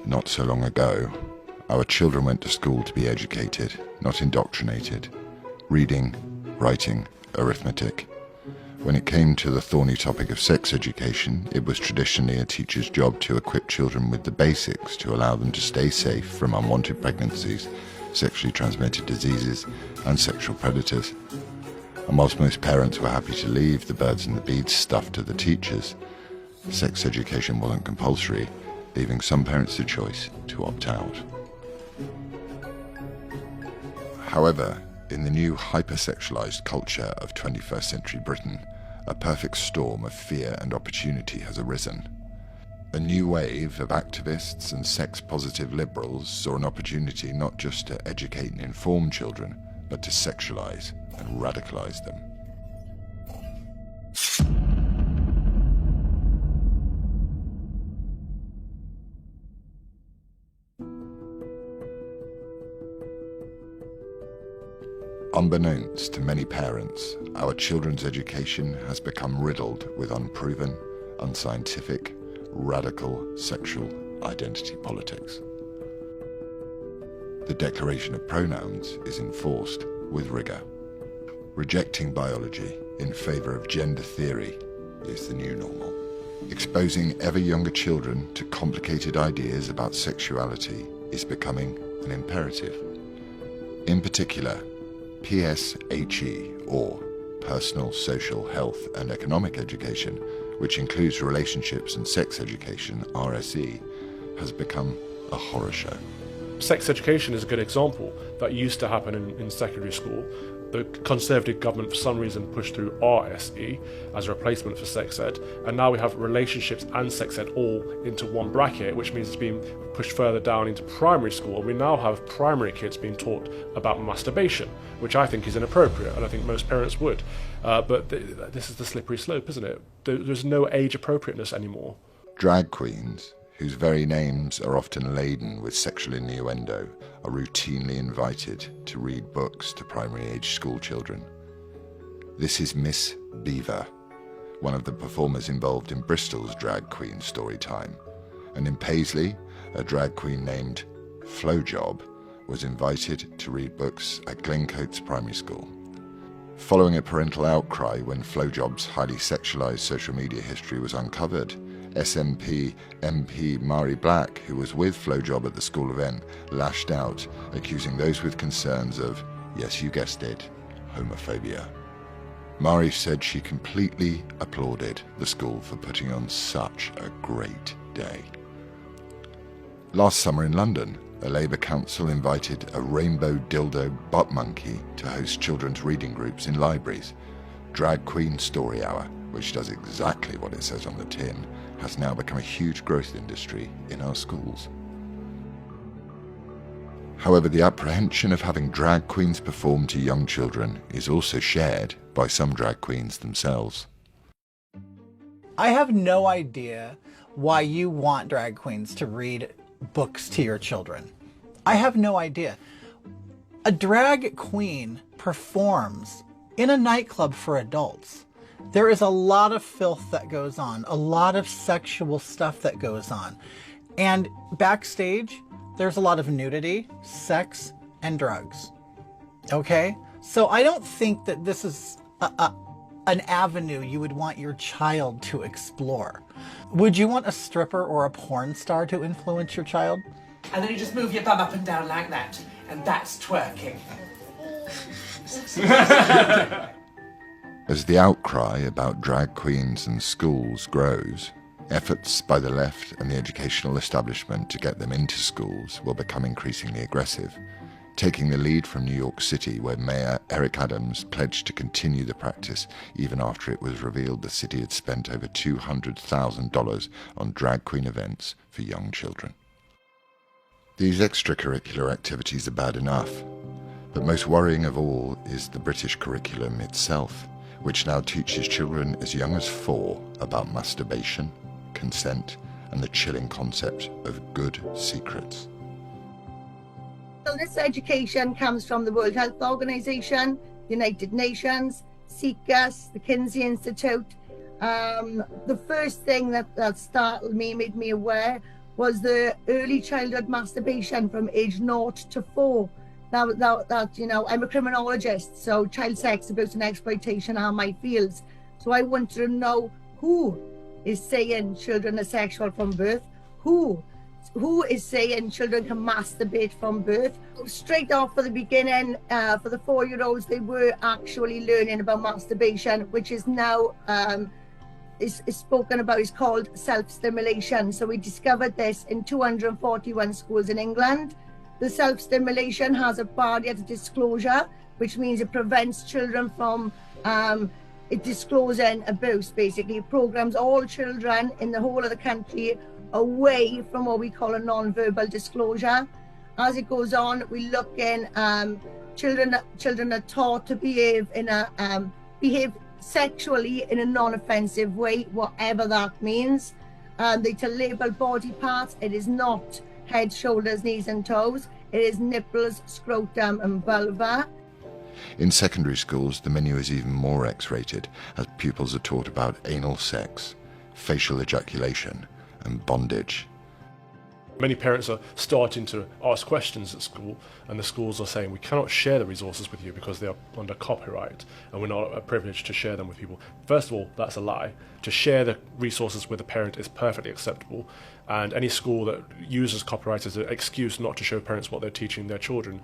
Not so long ago, our children went to school to be educated, not indoctrinated. Reading, writing, arithmetic. When it came to the thorny topic of sex education, it was traditionally a teacher's job to equip children with the basics to allow them to stay safe from unwanted pregnancies, sexually transmitted diseases, and sexual predators. And whilst most parents were happy to leave the birds and the beads stuff to the teachers, sex education wasn't compulsory, leaving some parents the choice to opt out. However, in the new hypersexualized culture of 21st century Britain, a perfect storm of fear and opportunity has arisen. A new wave of activists and sex-positive liberals saw an opportunity not just to educate and inform children, but to sexualize and radicalize them. Unbeknownst to many parents, our children's education has become riddled with unproven, unscientific, radical sexual identity politics. The declaration of pronouns is enforced with rigor. Rejecting biology in favor of gender theory is the new normal. Exposing ever younger children to complicated ideas about sexuality is becoming an imperative. In particular, PSHE, or Personal, Social, Health and Economic Education, which includes relationships and sex education, RSE, has become a horror show. Sex education is a good example. That used to happen in secondary school. The Conservative government, for some reason, pushed through RSE as a replacement for sex ed, and now we have relationships and sex ed all into one bracket, which means it's being pushed further down into primary school. We now have primary kids being taught about masturbation, which I think is inappropriate, and I think most parents would. But this is the slippery slope, isn't it? There's no age appropriateness anymore. Drag queens, whose very names are often laden with sexual innuendo, are routinely invited to read books to primary-age school children. This is Miss Beaver, one of the performers involved in Bristol's Drag Queen story time. And in Paisley, a drag queen named Flowjob was invited to read books at Glencoates Primary School. Following a parental outcry when Flowjob's highly sexualized social media history was uncovered, SNP MP Mari Black, who was with Flowjob at the school event, lashed out, accusing those with concerns of, yes, you guessed it, homophobia. Mari said she completely applauded the school for putting on such a great day. Last summer in London, a Labour council invited a rainbow dildo butt monkey to host children's reading groups in libraries. Drag Queen Story Hour, which does exactly what it says on the tin, has now become a huge growth industry in our schools. However, the apprehension of having drag queens perform to young children is also shared by some drag queens themselves. I have no idea why you want drag queens to read books to your children. I have no idea. A drag queen performs in a nightclub for adults. There is a lot of filth that goes on, a lot of sexual stuff that goes on. And backstage, there's a lot of nudity, sex, and drugs. Okay? So I don't think that this is an avenue you would want your child to explore. Would you want a stripper or a porn star to influence your child? And then you just move your bum up and down like that, and that's twerking. As the outcry about drag queens and schools grows, efforts by the left and the educational establishment to get them into schools will become increasingly aggressive, taking the lead from New York City, where Mayor Eric Adams pledged to continue the practice even after it was revealed the city had spent over $200,000 on drag queen events for young children. These extracurricular activities are bad enough, but most worrying of all is the British curriculum itself, which now teaches children as young as 4 about masturbation, consent, and the chilling concept of good secrets. So this education comes from the World Health Organization, United Nations, CICAS, the Kinsey Institute. The first thing that startled me, made me aware, was the early childhood masturbation from age 0 to 4. That you know, I'm a criminologist, so child sex abuse and exploitation are my fields. So I want to know who is saying children are sexual from birth, who is saying children can masturbate from birth. Straight off for the beginning, for the 4-year-olds, they were actually learning about masturbation, which is now is spoken about, is called self-stimulation. So we discovered this in 241 schools in England. The self-stimulation has a barrier to disclosure, which means it prevents children from disclosing abuse. Basically, it programs all children in the whole of the country away from what we call a non-verbal disclosure. As it goes on, we look in children are taught to behave sexually in a non-offensive way, whatever that means. They to label body parts. It is not head, shoulders, knees and toes. It is nipples, scrotum and vulva. In secondary schools, the menu is even more X-rated, as pupils are taught about anal sex, facial ejaculation and bondage. Many parents are starting to ask questions at school, and the schools are saying we cannot share the resources with you because they are under copyright and we're not privileged to share them with people. First of all, that's a lie. To share the resources with a parent is perfectly acceptable, and any school that uses copyright as an excuse not to show parents what they're teaching their children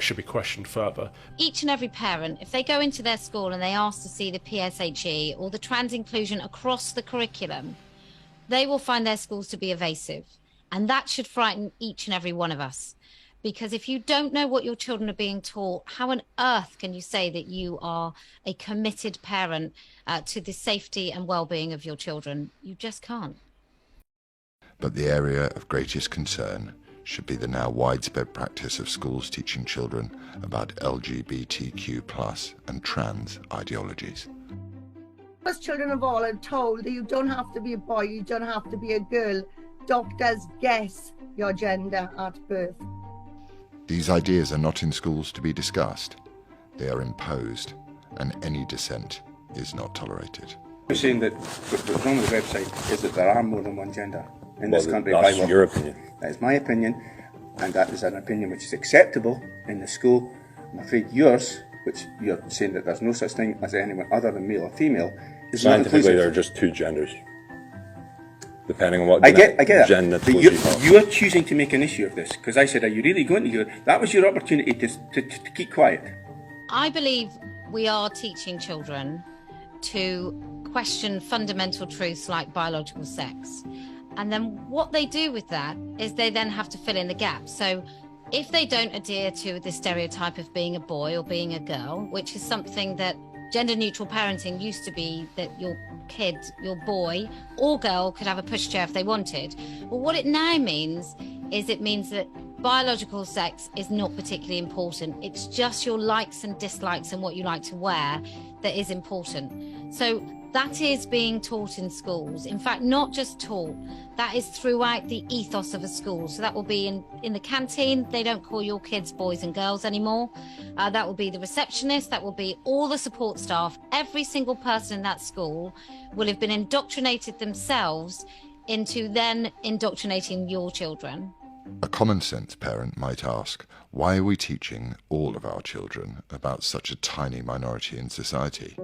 should be questioned further. Each and every parent, if they go into their school and they ask to see the PSHE or the trans inclusion across the curriculum, they will find their schools to be evasive. And that should frighten each and every one of us. Because if you don't know what your children are being taught, how on earth can you say that you are a committed parent to the safety and well-being of your children? You just can't. But the area of greatest concern should be the now widespread practice of schools teaching children about LGBTQ+ and trans ideologies. As children of all are told that you don't have to be a boy, you don't have to be a girl. Doctors guess your gender at birth. These ideas are not in schools to be discussed. They are imposed, and any dissent is not tolerated. You're saying that what's wrong with the website is that there are more than one gender in this country. That's your opinion. That is my opinion, and that is an opinion which is acceptable in the school. I'm afraid yours, which you're saying that there's no such thing as anyone other than male or female, is not inclusive. Scientifically, there are just two genders, depending on what I get that. gender But you're choosing to make an issue of this, because I said, are you really going to do it? That was your opportunity to keep quiet. I believe we are teaching children to question fundamental truths like biological sex. And then what they do with that is they then have to fill in the gaps. So if they don't adhere to the stereotype of being a boy or being a girl, which is something that gender neutral parenting used to be, that your kid, your boy or girl could have a pushchair if they wanted. Well, what it now means is it means that biological sex is not particularly important. It's just your likes and dislikes and what you like to wear that is important. So that is being taught in schools. In fact, not just taught, that is throughout the ethos of a school. So that will be in the canteen. They don't call your kids boys and girls anymore. That will be the receptionist. That will be all the support staff. Every single person in that school will have been indoctrinated themselves into then indoctrinating your children. A common sense parent might ask, why are we teaching all of our children about such a tiny minority in society?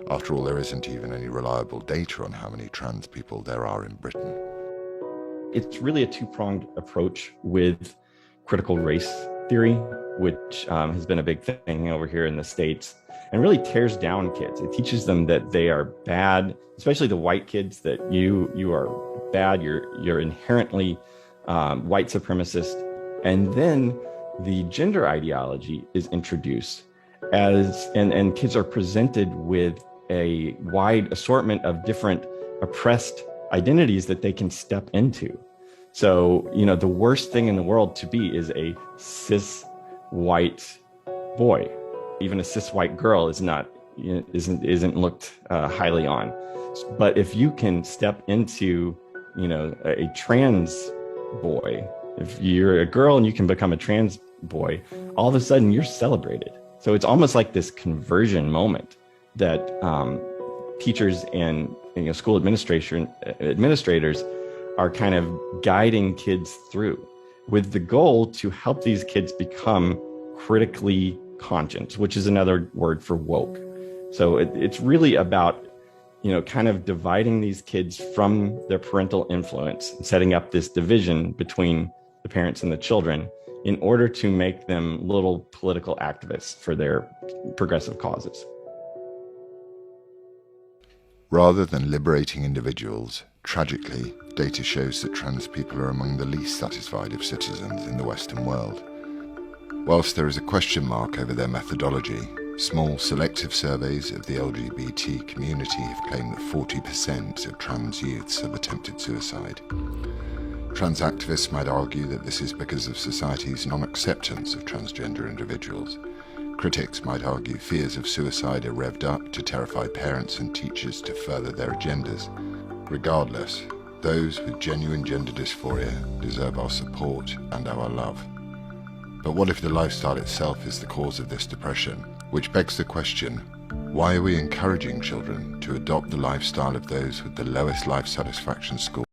After all, there isn't even any reliable data on how many trans people there are in Britain. It's really a two-pronged approach with critical race theory, which has been a big thing over here in the States, and really tears down kids. It teaches them that they are bad, especially the white kids, that you are bad, you're inherently white supremacist. And then the gender ideology is introduced and kids are presented with a wide assortment of different oppressed identities that they can step into. So, the worst thing in the world to be is a cis white boy. Even a cis white girl isn't looked highly on. But if you can step into, a trans boy, if you're a girl and you can become a trans boy, all of a sudden you're celebrated. So it's almost like this conversion moment that teachers and school administrators are kind of guiding kids through, with the goal to help these kids become critically conscious, which is another word for woke. So it's really about, kind of dividing these kids from their parental influence and setting up this division between the parents and the children in order to make them little political activists for their progressive causes. Rather than liberating individuals, tragically, data shows that trans people are among the least satisfied of citizens in the Western world. Whilst there is a question mark over their methodology, small selective surveys of the LGBT community have claimed that 40% of trans youths have attempted suicide. Trans activists might argue that this is because of society's non-acceptance of transgender individuals. Critics might argue fears of suicide are revved up to terrify parents and teachers to further their agendas. Regardless, those with genuine gender dysphoria deserve our support and our love. But what if the lifestyle itself is the cause of this depression? Which begs the question, why are we encouraging children to adopt the lifestyle of those with the lowest life satisfaction score?